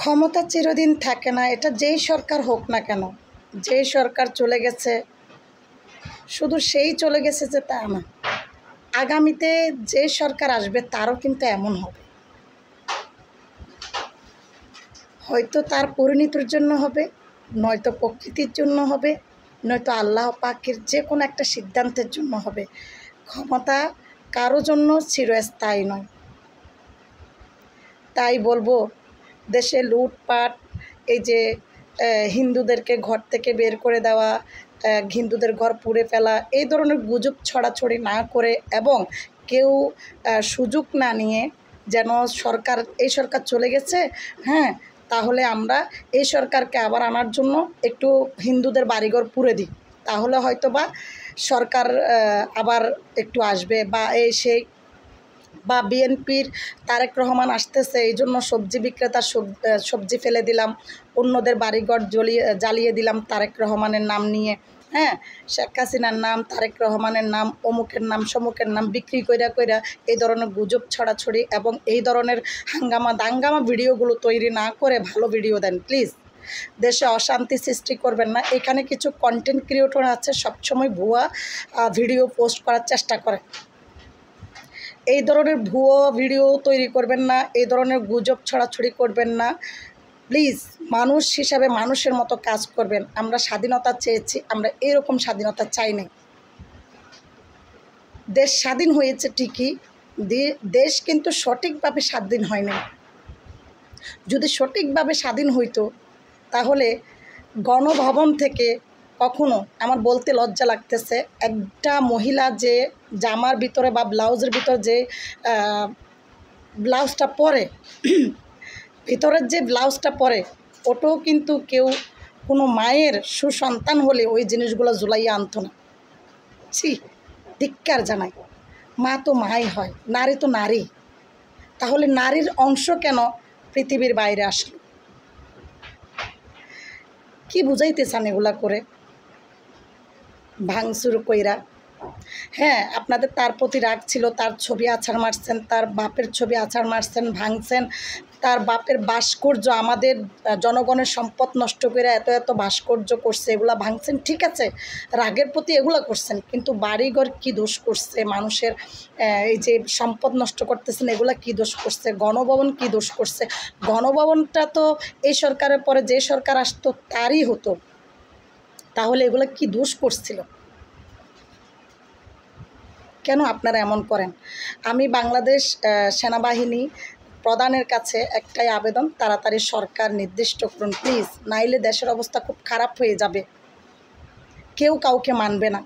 ক্ষমতা চিরদিন থাকে না, এটা যেই সরকার হোক না কেন। যেই সরকার চলে গেছে শুধু সেই চলে গেছে যে তা না, আগামীতে যে সরকার আসবে তারও কিন্তু এমন হবে। হয়তো তার পরিণতির জন্য হবে, নয়তো প্রকৃতির জন্য হবে, নয়তো আল্লাহ পাকের যে কোনো একটা সিদ্ধান্তের জন্য হবে। ক্ষমতা কারো জন্য চিরস্থায়ী নয়। তাই বলবো, দেশে লুটপাট, এই যে হিন্দুদেরকে ঘর থেকে বের করে দেওয়া, হিন্দুদের ঘর পুড়ে ফেলা, এই ধরনের গুজব ছড়াছড়ি না করে এবং কেউ সুযোগ না নিয়ে যেন এই সরকার চলে গেছে, হ্যাঁ, তাহলে আমরা এই সরকারকে আবার আনার জন্য একটু হিন্দুদের বাড়িঘর পুড়ে দিই, তাহলে হয়তো বা সরকার আবার একটু আসবে। বা সেই বা বিএনপির তারেক রহমান আসতেছে, এই জন্য সবজি বিক্রেতা সবজি ফেলে দিলাম, অন্যদের বাড়িঘর জ্বালিয়ে দিলাম তারেক রহমানের নাম নিয়ে, হ্যাঁ, শেখ হাসিনার নাম, তারেক রহমানের নাম, অমুকের নাম সমুকের নাম বিক্রি কইরা এই ধরনের গুজব ছড়াছড়ি এবং এই ধরনের দাঙ্গামা ভিডিওগুলো তৈরি না করে ভালো ভিডিও দেন প্লিজ। দেশে অশান্তি সৃষ্টি করবেন না। এখানে কিছু কন্টেন্ট ক্রিয়েটর আছে সবসময় ভুয়া ভিডিও পোস্ট করার চেষ্টা করে। এই ধরনের ভুয়ো ভিডিও তৈরি করবেন না, এই ধরনের গুজব ছড়াছড়ি করবেন না প্লিজ। মানুষ হিসাবে মানুষের মতো কাজ করবেন। আমরা স্বাধীনতা চেয়েছি, আমরা এরকম স্বাধীনতা চাই না। দেশ স্বাধীন হয়েছে ঠিকই, দেশ কিন্তু সঠিকভাবে স্বাধীন হয়নি। যদি সঠিকভাবে স্বাধীন হইতো তাহলে গণভবন থেকে কখনো, আমার বলতে লজ্জা লাগতেছে, একটা মহিলা যে জামার ভিতরে বা ব্লাউজের ভিতরে যে ব্লাউজটা পরে, ভিতরের যে ব্লাউজটা পরে, ওটাও কিন্তু কেউ কোনো মায়ের সুসন্তান হলে ওই জিনিসগুলো ঝুলাইয়া আনতো না। ছি, ধিক্কার জানাই। মা তো মাই হয়, নারী তো নারী, তাহলে নারীর অংশ কেন পৃথিবীর বাইরে আসলো? কি বুঝাইতে চান এগুলা করে ভাঙচুর কইরা? হ্যাঁ, আপনাদের তার প্রতি রাগ ছিল, তার ছবি আছাড় মারছেন, তার বাপের ছবি আছাড় মারছেন, ভাঙছেন, তার বাপের ভাস্কর্য, আমাদের জনগণের সম্পদ নষ্ট করে এত এত ভাস্কর্য করছে, এগুলা ভাঙছেন, ঠিক আছে, রাগের প্রতি এগুলো করছেন, কিন্তু বাড়িঘর কি দোষ করছে? মানুষের এই যে সম্পদ নষ্ট করতেছেন, এগুলা কি দোষ করছে? গণভবন কি দোষ করছে? গণভবনটা তো এই সরকারের পরে যে সরকার আসতো তারই হতো, তাহলে এগুলো কি দোষ করছিল? কেন আপনারা এমন করেন? আমি বাংলাদেশ সেনাবাহিনী প্রধানের কাছে একটাই আবেদন, তাড়াতাড়ি সরকার নির্দিষ্ট করুন প্লিজ, নাইলে দেশের অবস্থা খুব খারাপ হয়ে যাবে, কেউ কাউকে মানবে না।